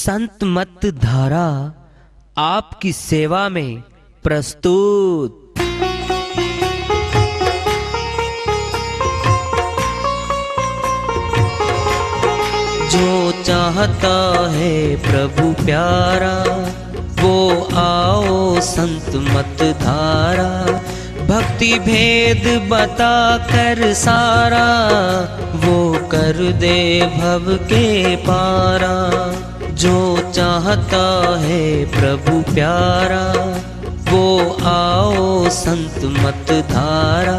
संत मत धारा आपकी सेवा में प्रस्तुत। जो चाहता है प्रभु प्यारा वो आओ संत मत धारा। भक्ति भेद बता कर सारा वो कर दे भव के पारा। जो चाहता है प्रभु प्यारा वो आओ संत मत धारा।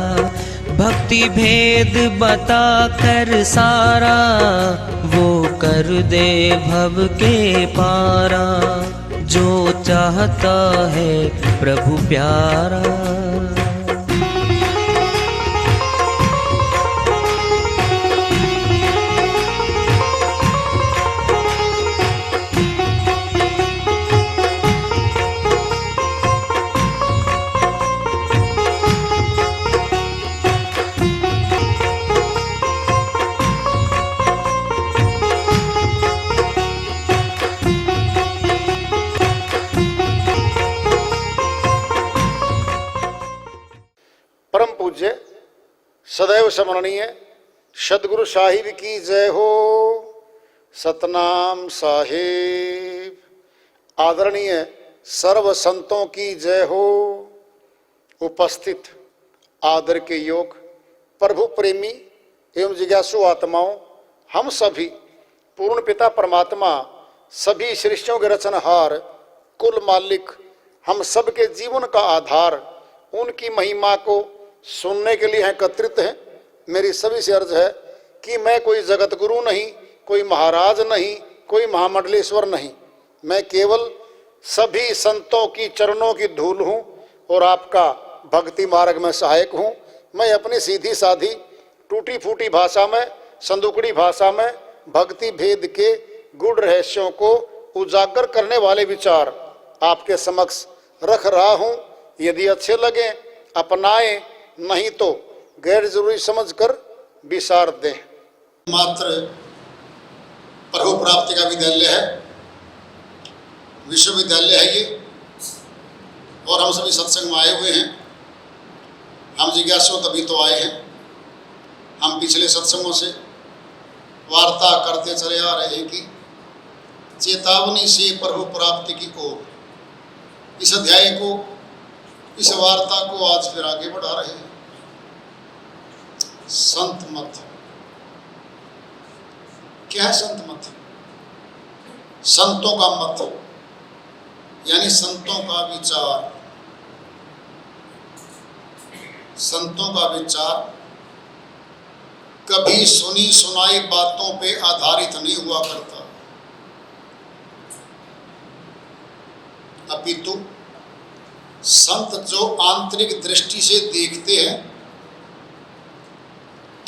भक्ति भेद बता कर सारा वो कर दे भव के पारा। जो चाहता है प्रभु प्यारा। परम पूज्य सदैव स्मरणीय सदगुरु साहिब की जय हो। सतनाम साहिब। आदरणीय सर्व संतों की जय हो। उपस्थित आदर के योग प्रभु प्रेमी एवं जिज्ञासु आत्माओं, हम सभी पूर्ण पिता परमात्मा सभी सृष्टियों के रचनहार कुल मालिक हम सबके जीवन का आधार उनकी महिमा को सुनने के लिए एकत्रित हैं। मेरी सभी से अर्ज है कि मैं कोई जगत गुरु नहीं, कोई महाराज नहीं, कोई महामंडलेश्वर नहीं। मैं केवल सभी संतों की चरणों की धूल हूँ और आपका भक्ति मार्ग में सहायक हूँ। मैं अपनी सीधी साधी टूटी फूटी भाषा में, संदुकड़ी भाषा में भक्ति भेद के गूढ़ रहस्यों को उजागर करने वाले विचार आपके समक्ष रख रहा हूँ। यदि अच्छे लगे अपनाएं, नहीं तो गैर जरूरी समझकर विसार दें। मात्र प्रभु प्राप्ति का विद्यालय है, विश्वविद्यालय है ये, और हम सभी सत्संग में आए हुए हैं। हम जिज्ञासु तभी तो आए हैं। हम पिछले सत्संगों से वार्ता करते चले आ रहे हैं कि चेतावनी से प्रभु प्राप्ति की ओर, इस अध्याय को, इस वार्ता को आज फिर आगे बढ़ा रहे हैं। संत मत क्या है? संत मत संतों का मत यानी संतों का विचार। संतों का विचार कभी सुनी सुनाई बातों पे आधारित नहीं हुआ करता, अपितु संत जो आंतरिक दृष्टि से देखते हैं,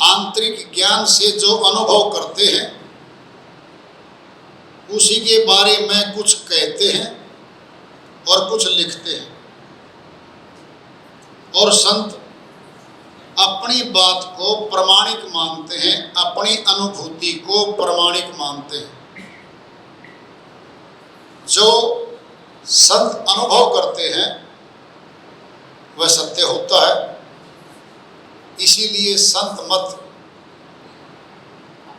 आंतरिक ज्ञान से जो अनुभव करते हैं, उसी के बारे में कुछ कहते हैं और कुछ लिखते हैं। और संत अपनी बात को प्रमाणिक मानते हैं, अपनी अनुभूति को प्रमाणिक मानते हैं। जो संत अनुभव करते हैं वह सत्य होता है। इसीलिए संत मत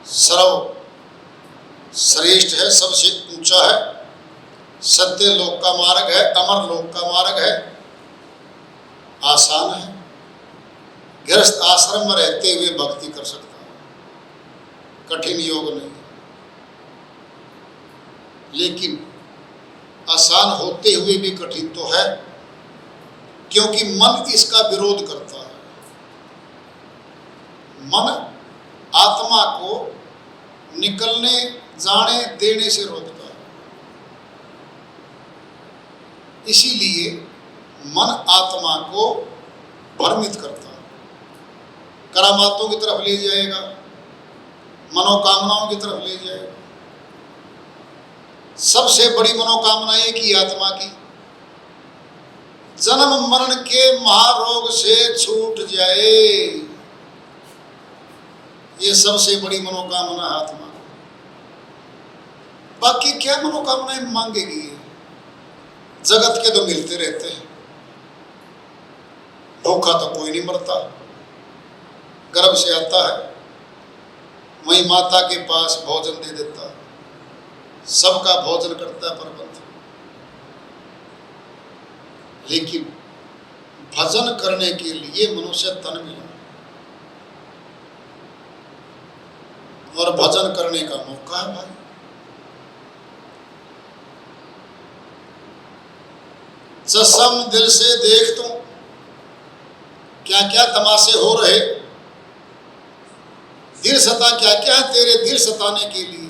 सर्व श्रेष्ठ है, सबसे ऊंचा है। सत्य लोक का मार्ग है, अमर लोक का मार्ग है, आसान है। गृहस्थ आश्रम में रहते हुए भक्ति कर सकता है, कठिन योग नहीं। लेकिन आसान होते हुए भी कठिन तो है, क्योंकि मन इसका विरोध करता है। मन आत्मा को निकलने जाने देने से रोकता है। इसीलिए मन आत्मा को भ्रमित करता है, करामातों की तरफ ले जाएगा, मनोकामनाओं की तरफ ले जाएगा। सबसे बड़ी मनोकामना एक ही आत्मा की, जन्म मरण के महारोग से छूट जाए। ये सबसे बड़ी मनोकामना आत्मा। बाकी क्या मनोकामनाएं मांगेगी? जगत के तो मिलते रहते हैं, भूखा तो कोई नहीं मरता, गर्भ से आता है वही माता के पास भोजन दे देता, सबका भोजन करता है प्रबंध। लेकिन भजन करने के लिए मनुष्य तन मिला और भजन करने का मौका है भाई। सत्संग दिल से देख तू क्या क्या तमाशे हो रहे, दिल सता क्या क्या है तेरे दिल सताने के लिए,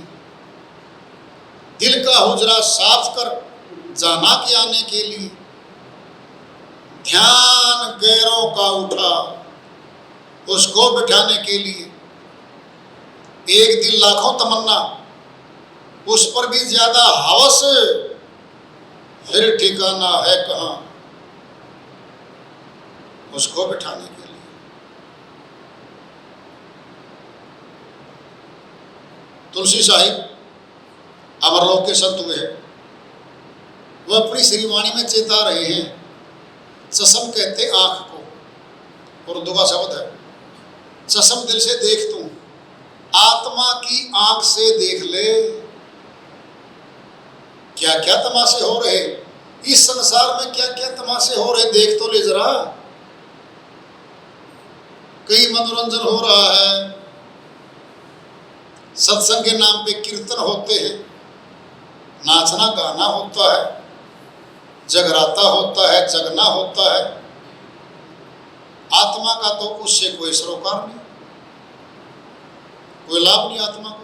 दिल का हुजरा साफ कर जाना के आने के लिए, ध्यान गैरों का उठा उसको बिठाने के लिए, एक दिल लाखों तमन्ना उस पर भी ज्यादा हवस, फिर ठिकाना है कहां उसको बिठाने के लिए। तुलसी साहिब अमरलोक के संत हुए हैं, वह अपनी श्रीवाणी में चेता रहे हैं। ससम कहते आंख को, उर्दू का शब्द है। ससम दिल से देख तू, आत्मा की आंख से देख ले क्या क्या तमाशे हो रहे इस संसार में, क्या क्या तमाशे हो रहे देख तो ले जरा। कई मनोरंजन हो रहा है, सत्संग के नाम पे कीर्तन होते हैं, नाचना गाना होता है, जगराता होता है, जगना होता है। आत्मा का तो उससे कोई सरोकार नहीं, कोई लाभ नहीं आत्मा को।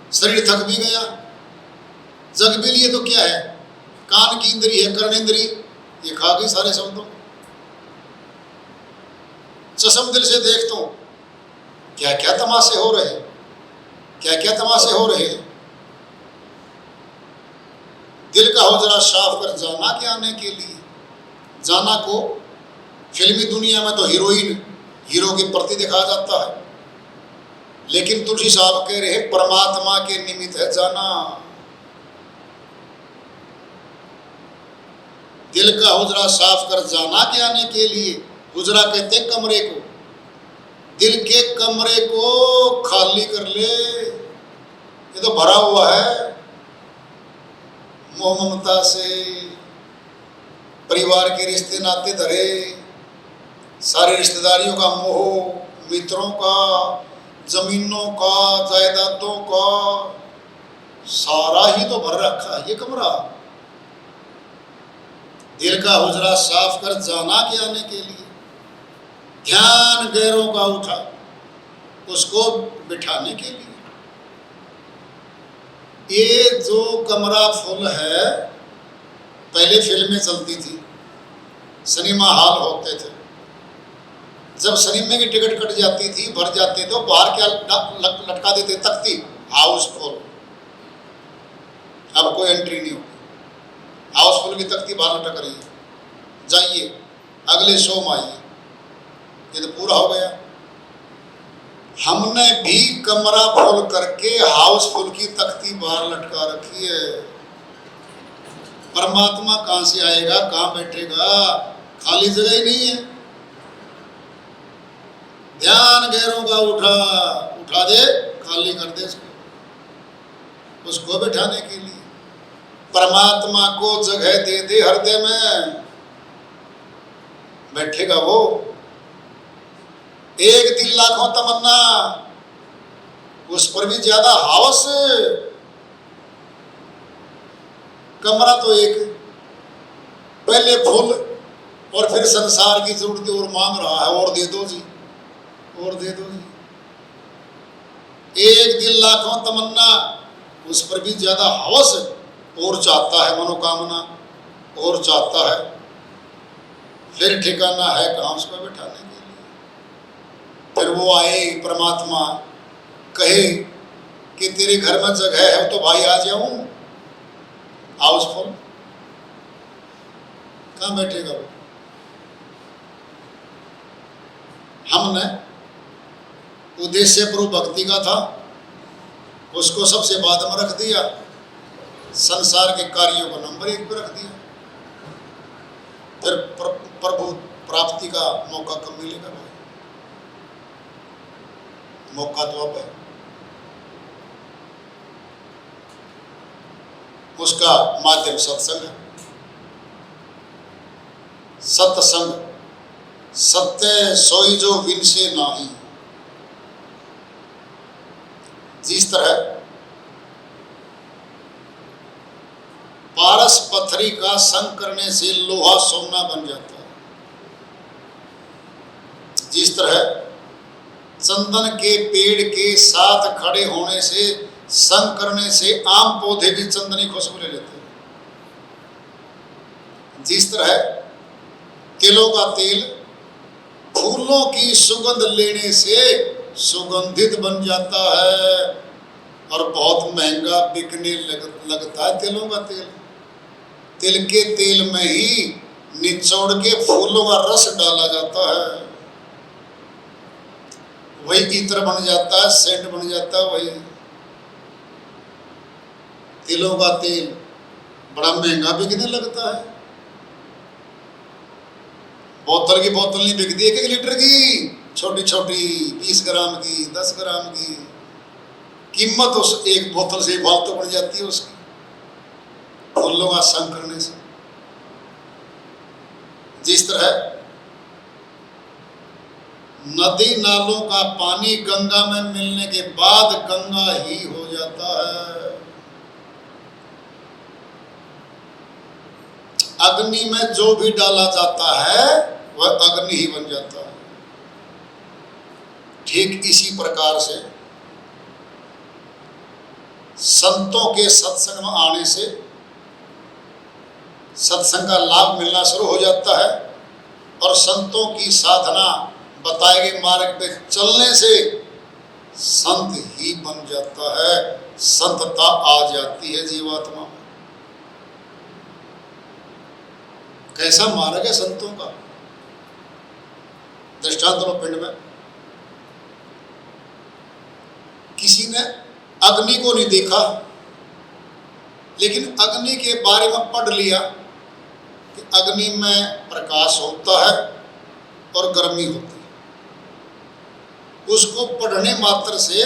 तो शरीर थक भी गया, जग भी लिए तो क्या है, कान की इंद्री है, कर्णेंद्री, ये खा गई सारे शब्दों। ससम दिल से देख तो क्या क्या तमाशे हो रहे, क्या क्या तमाशे हो रहे। दिल का हुजरा साफ कर जाना के आने के लिए। जाना को फिल्मी दुनिया में तो हीरोइन हीरो के प्रति दिखाया जाता है, लेकिन तुलसी साहब कह रहे हैं परमात्मा के निमित्त है जाना। दिल का हुजरा साफ कर जाना के आने के लिए। हुजरा कहते हैं कमरे को, दिल के कमरे को खाली कर ले, ये तो भरा हुआ है मोह ममता से, परिवार के रिश्ते नाते धरे, सारे रिश्तेदारियों का मोह, मित्रों का, जमीनों का, जायदादों का, सारा ही तो भर रखा है ये कमरा। दिल का हुजरा साफ कर जाना के आने के लिए। ध्यान गैरों का उठा उसको बिठाने के लिए। ये जो कमरा फुल है, पहले फिल्में चलती थी, सिनेमा हॉल होते थे, जब सिनेमा की टिकट कट जाती थी, भर जाते तो बाहर क्या लटका देते तख्ती, हाउसफुल। अब कोई एंट्री नहीं होगी, हाउसफुल की तख्ती बाहर लटक रही है, जाइए अगले शो में आइए, ये तो पूरा हो गया। हमने भी कमरा फुल करके हाउसफुल की तख्ती बाहर लटका रखी है। परमात्मा कहां से आएगा, कहां बैठेगा, खाली जगह ही नहीं है। ध्यान गैरों का उठा दे, खाली कर दे उसको बिठाने के लिए। परमात्मा को जगह दे दे हृदय में, बैठेगा वो। एक दिल लाखों तमन्ना उस पर भी ज्यादा हवस। कमरा तो एक, पहले फुल और फिर संसार की जरूरतें और मांग रहा है, और दे दो जी, और दे दो जी। एक दिल लाखों तमन्ना उस पर भी ज्यादा हवस, और चाहता है मनोकामना, और चाहता है, फिर ठिकाना है कहां उसको बिठाने के लिए। फिर वो आए परमात्मा, कहे कि तेरे घर में जगह है तो भाई आ जाऊं, हाउसफुल, कहां बैठेगा वो। हमने उद्देश्य प्रभु भक्ति का था, उसको सबसे बाद में रख दिया, संसार के कार्यों को नंबर 1 पर रख दिया। फिर प्रभु प्राप्ति का मौका कब मिलेगा भाई? मौका तो अब है। उसका माध्यम सत्संग है। सत्संग सत्य सोई जो विन से नाही। जिस तरह पारस पत्थरी का संग करने से लोहा सोना बन जाता है, जिस तरह चंदन के पेड़ के साथ खड़े होने से, संग करने से आम पौधे भी चंदनी खुशबू ले लेते हैं, जिस तरह तिलों का तेल फूलों की सुगंध लेने से सुगंधित बन जाता है और बहुत महंगा बिकने लगता है तिलों का तेल। तिल के तेल में ही निचोड़ के फूलों का रस डाला जाता है, वही इत्र बन जाता है, सेंट बन जाता है। वही तिलों का तेल बड़ा महंगा बिकने लगता है। बोतल की बोतल नहीं बिकती 1-1 लीटर की, छोटी छोटी 20 ग्राम की, 10 ग्राम की कीमत उस एक बोतल से फालतू बढ़ जाती है उसकी, फूलों का संग करने से। जिस तरह नदी नालों का पानी गंगा में मिलने के बाद गंगा ही हो जाता है, अग्नि में जो भी डाला जाता है वह अग्नि ही बन जाता है। ठीक इसी प्रकार से संतों के सत्संग में आने से सत्संग का लाभ मिलना शुरू हो जाता है और संतों की साधना बताए गए मार्ग पे चलने से संत ही बन जाता है, संतता आ जाती है जीवात्मा में। कैसा मार्ग है संतों का? दृष्टांत लो। पिंड में किसी ने अग्नि को नहीं देखा, लेकिन अग्नि के बारे में पढ़ लिया कि अग्नि में प्रकाश होता है और गर्मी होती है। उसको पढ़ने मात्र से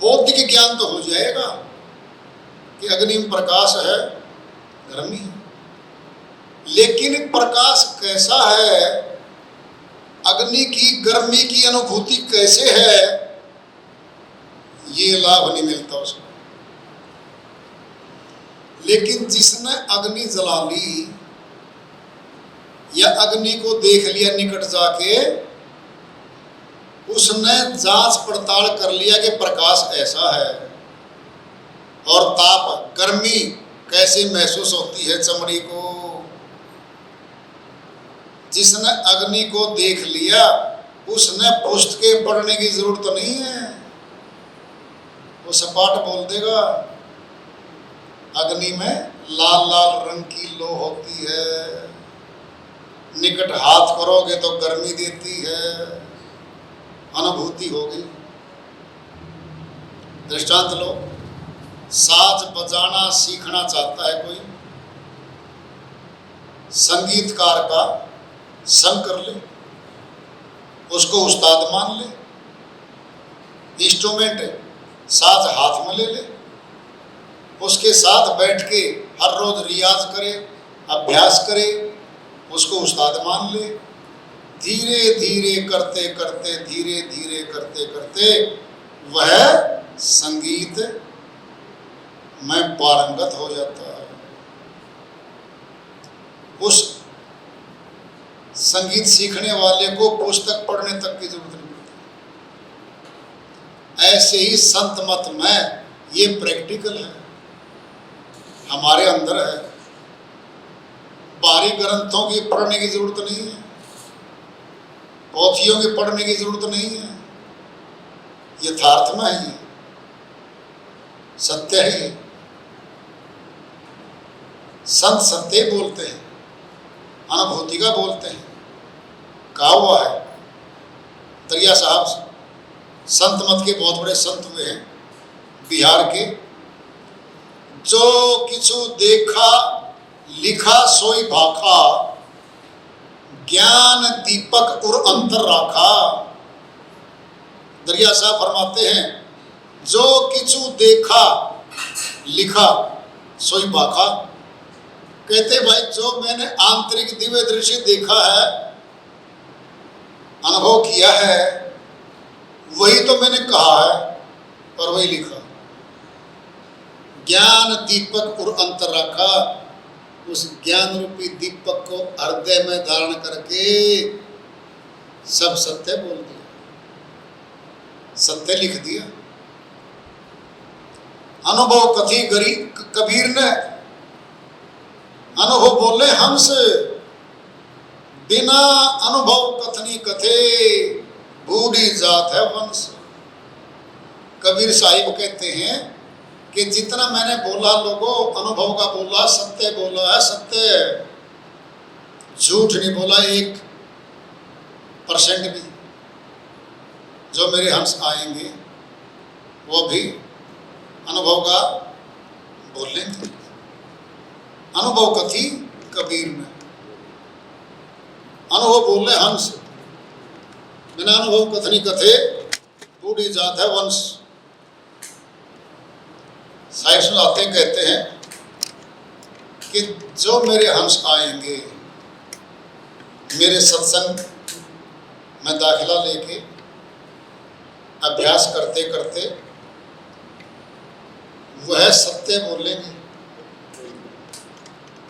बौद्धिक ज्ञान तो हो जाएगा कि अग्नि में प्रकाश है, गर्मी है, लेकिन प्रकाश कैसा है, अग्नि की गर्मी की अनुभूति कैसे है, ये लाभ नहीं मिलता उसको। लेकिन जिसने अग्नि जला ली या अग्नि को देख लिया निकट जाके, उसने जांच पड़ताल कर लिया कि प्रकाश ऐसा है और ताप गर्मी कैसे महसूस होती है चमड़ी को। जिसने अग्नि को देख लिया उसने पुस्तकें पढ़ने की जरूरत नहीं है, वो सपाट बोल देगा। अग्नि में लाल लाल रंग की लो होती है, निकट हाथ करोगे तो गर्मी देती है, अनुभूति होगी। दृष्टांत लो, साज बजाना सीखना चाहता है कोई, संगीतकार का संग कर ले, उसको उस्ताद मान ले, इंस्ट्रूमेंट साज हाथ में ले ले, उसके साथ बैठ के हर रोज रियाज करे, अभ्यास करे, उसको उस्ताद मान ले। धीरे धीरे करते करते, धीरे धीरे करते करते वह संगीत में पारंगत हो जाता है। उस संगीत सीखने वाले को पुस्तक पढ़ने तक की जरूरत नहीं पड़ती। ऐसे ही संत मत में ये प्रैक्टिकल है, हमारे अंदर है। बाहरी ग्रंथों की पढ़ने की जरूरत नहीं है, पोथियों की पढ़ने की जरूरत नहीं है, यथार्थ में है, ये सत्य है। संत सत्य बोलते हैं, अनुभूति का बोलते हैं। कहा हुआ है, दरिया साहब संत मत के बहुत बड़े संत हुए हैं, बिहार के। जो किछु देखा लिखा सोई भाखा, ज्ञान दीपक उर अंतर राखा। दरिया साहब फरमाते हैं, जो किछु देखा लिखा सोई भाखा। कहते भाई जो मैंने आंतरिक दिव्य दृश्य देखा है, अनुभव किया है, वही तो मैंने कहा है और वही लिखा। ज्ञान दीपक और अंतर रखा, उस ज्ञान रूपी दीपक को हृदय में धारण करके सब सत्य बोल दिया, सत्य लिख दिया। अनुभव कथी गरी कबीर ने, अनुभव बोले हंस, बिना अनुभव कथनी कथे, बूढ़ी जात है वंश। कबीर साहिब कहते हैं कि जितना मैंने बोला लोगों, अनुभव का बोला, सत्य बोला है, सत्य, झूठ नहीं बोला 1% भी। जो मेरे हंस आएंगे वो भी अनुभव का बोलेंगे। अनुभव कथी कबीर में, अनुभव बोले हंस, बिना अनुभव कथनी कथे, बूढ़ी जात है वंश। साहिब सुनाते कहते हैं कि जो मेरे हंस आएंगे, मेरे सत्संग में दाखिला लेके अभ्यास करते करते वह सत्य बोलेंगे,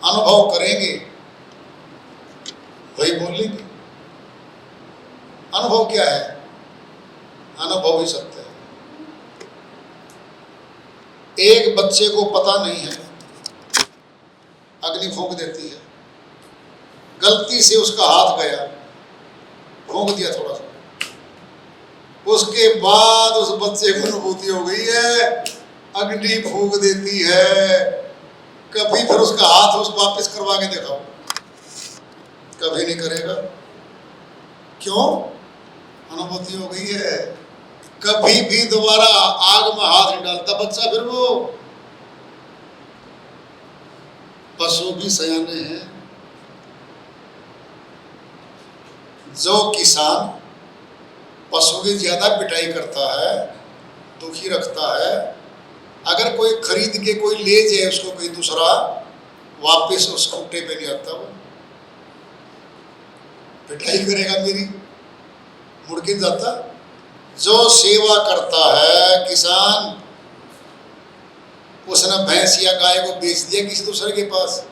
अनुभव करेंगे, वही बोलेंगे। अनुभव क्या है? अनुभव ही सत्य है। एक बच्चे को पता नहीं है, अग्नि फूंक देती है, गलती से उसका हाथ गया, फूंक दिया थोड़ा सा, उसके बाद उस बच्चे को अनुभूति हो गई है, अग्नि फूंक देती है। कभी फिर उसका हाथ उस वापस करवा के दिखाओ, कभी नहीं करेगा। क्यों? अनुभूति हो गई है। कभी भी दोबारा आग में हाथ नहीं डालता बच्चा। फिर वो पशु भी सयाने हैं। जो किसान पशु की ज्यादा पिटाई करता है, दुखी रखता है, अगर कोई खरीद के कोई ले जाए उसको कोई दूसरा, वापस उस खूंटे पे नहीं आता, वो पिटाई करेगा मेरी, मुड़ के जाता। जो सेवा करता है किसान, उसने भैंस या गाय को बेच दिया किसी दूसरे के पास,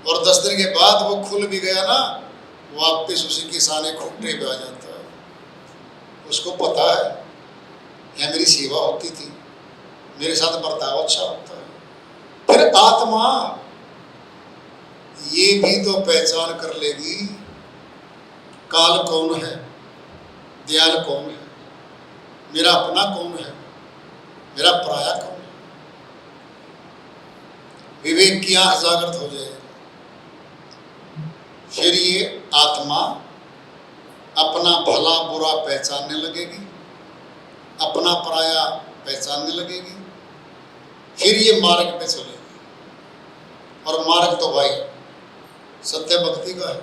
और 10 दिन के बाद वो खुल भी गया ना, वापस उसी किसान के खूंटे पे आ जाता है। उसको पता है यह मेरी सेवा होती थी, मेरे साथ बर्ताव अच्छा होता है। फिर आत्मा ये भी तो पहचान कर लेगी, काल कौन है, दयाल कौन है, मेरा अपना कौन है, मेरा पराया कौन है। विवेक की आंख जागृत हो जाए, फिर ये आत्मा अपना भला बुरा पहचानने लगेगी, अपना पराया पहचानने लगेगी, फिर ये मार्ग पे चलेगी। और मार्ग तो भाई सत्य भक्ति का है।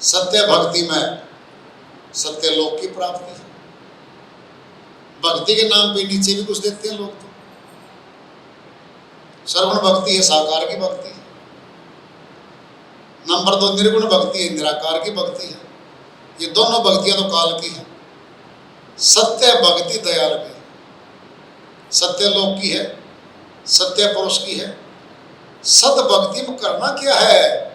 सत्य भक्ति में सत्य लोक की प्राप्ति है। भक्ति के नाम पे नीचे भी कुछ देते हैं लोग। तो श्रवण भक्ति है, साकार की भक्ति है। नंबर 2 निर्गुण भक्ति है, निराकार की भक्ति है। ये दोनों भक्तियां तो काल की है। सत्य भक्ति दयाल की है, सत्य लोक की है, सत्य पुरुष की है। सत भक्ति में करना क्या है?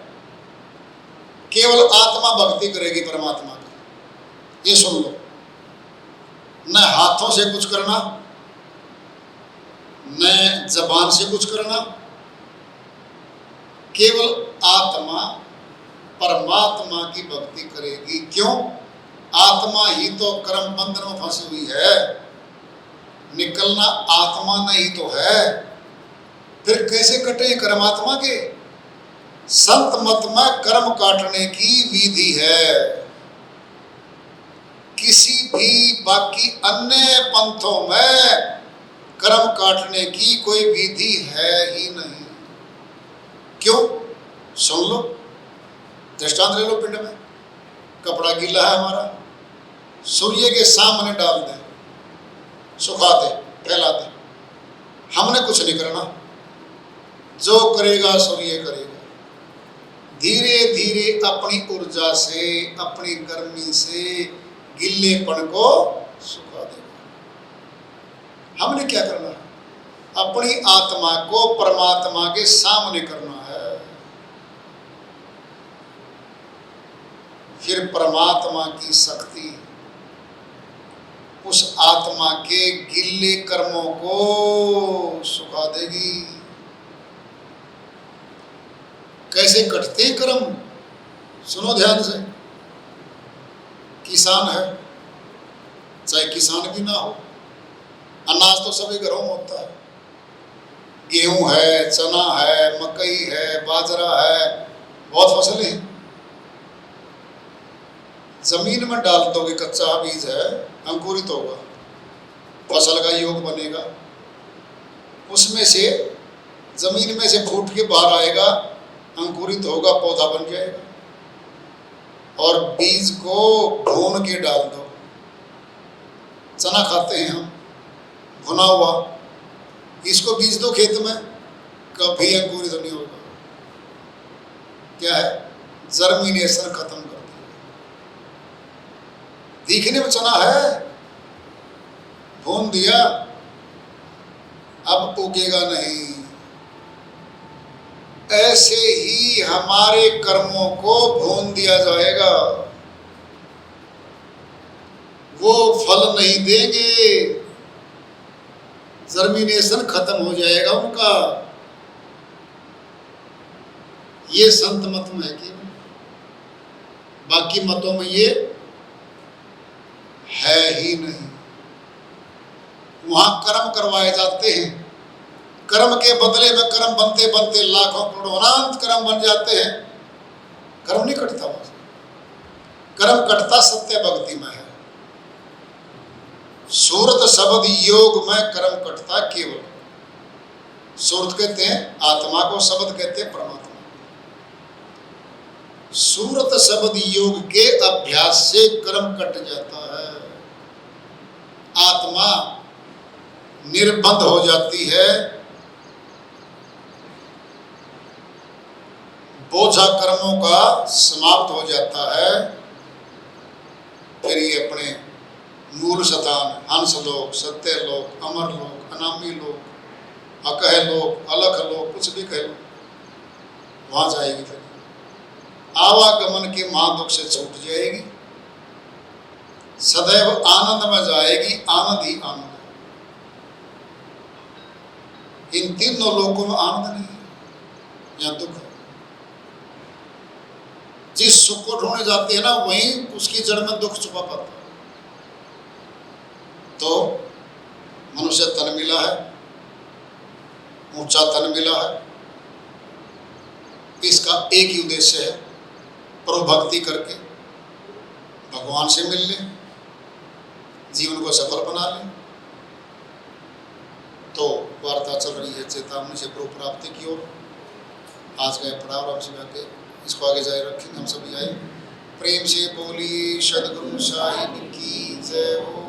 केवल आत्मा भक्ति करेगी परमात्मा की। ये सुन लो, न हाथों से कुछ करना, न जबान से कुछ करना, केवल आत्मा परमात्मा की भक्ति करेगी। क्यों? आत्मा ही तो कर्म बंधन में फंसी हुई है, निकलना आत्मा नहीं तो है। फिर कैसे कटे कर्मात्मा के? संत मत में कर्म काटने की विधि है। किसी भी बाकी अन्य पंथों में कर्म काटने की कोई विधि है ही नहीं। क्यों? सुन लो, दृष्टांत ले लो। पिंड में कपड़ा गीला है हमारा, सूर्य के सामने डाल दे, सुखा दे, फैला दे, हमने कुछ नहीं करना, जो करेगा सूर्य करेगा। धीरे धीरे अपनी ऊर्जा से, अपनी गर्मी से गिल्लेपन को सुखा देगा। हमने क्या करना? अपनी आत्मा को परमात्मा के सामने करना है। फिर परमात्मा की शक्ति उस आत्मा के गिल्ले कर्मों को सुखा देगी। कैसे कटते हैं कर्म? सुनो ध्यान से। किसान है, चाहे किसान भी ना हो, अनाज तो सभी घरों में होता है। गेहूं है, चना है, मकई है, बाजरा है, बहुत फसलें हैं। जमीन में डाल दोगे, कच्चा बीज है, अंकुरित होगा, फसल का योग बनेगा, उसमें से जमीन में से फूट के बाहर आएगा, अंकुरित होगा, पौधा बन जाएगा। और बीज को भून के डाल दो। चना खाते हैं हम भुना हुआ, इसको बीज दो खेत में, कभी अंकुरित नहीं होगा। क्या है? जर्मिनेशन खत्म कर दिया। दिखने में चना है, भून दिया, अब उगेगा नहीं। ऐसे ही हमारे कर्मों को भून दिया जाएगा, वो फल नहीं देंगे, जर्मिनेशन खत्म हो जाएगा उनका। ये संत मत में है कि बाकी मतों में ये है ही नहीं। वहां कर्म करवाए जाते हैं, कर्म के बदले में कर्म बनते बनते लाखों करोड़ों अनंत कर्म बन जाते हैं। कर्म नहीं कटता, कर्म कटता सत्य भक्ति में है। सूरत शब्द योग में कर्म कटता केवल। सूरत कहते हैं आत्मा को, शब्द कहते हैं परमात्मा। सूरत शब्द योग के अभ्यास से कर्म कट जाता है, आत्मा निर्बंध हो जाती है, बोझा कर्मों का समाप्त हो जाता है। फिर ये अपने मूल स्थान, हंस लोक, सत्य लोक, अमर लोक, अनामी लोक, अकह लोक, अलख लोक, कुछ भी कह लो, वहां जाएगी। फिर आवागमन के महादुख से छूट जाएगी, सदैव आनंद में जाएगी, आनंद ही आनंद है। इन तीनों लोकों में आनंद नहीं है, यहाँ दुख है। जिस सुख को ढूंढने जाती है ना, वहीं उसकी जड़ में दुख छुपा पाता है। तो मनुष्य तन मिला है, ऊंचा तन मिला है, इसका एक ही उद्देश्य है, प्रभु भक्ति करके भगवान से मिल ले, जीवन को सफल बना ले। तो वार्ता चल रही है चेतावनी से प्रभु प्राप्ति की ओर। आज का पड़ाव हम सभी आगे इसको आगे जारी रखेंगे। हम सभी आए प्रेम से बोली सद्गुरु साहिब की जय हो।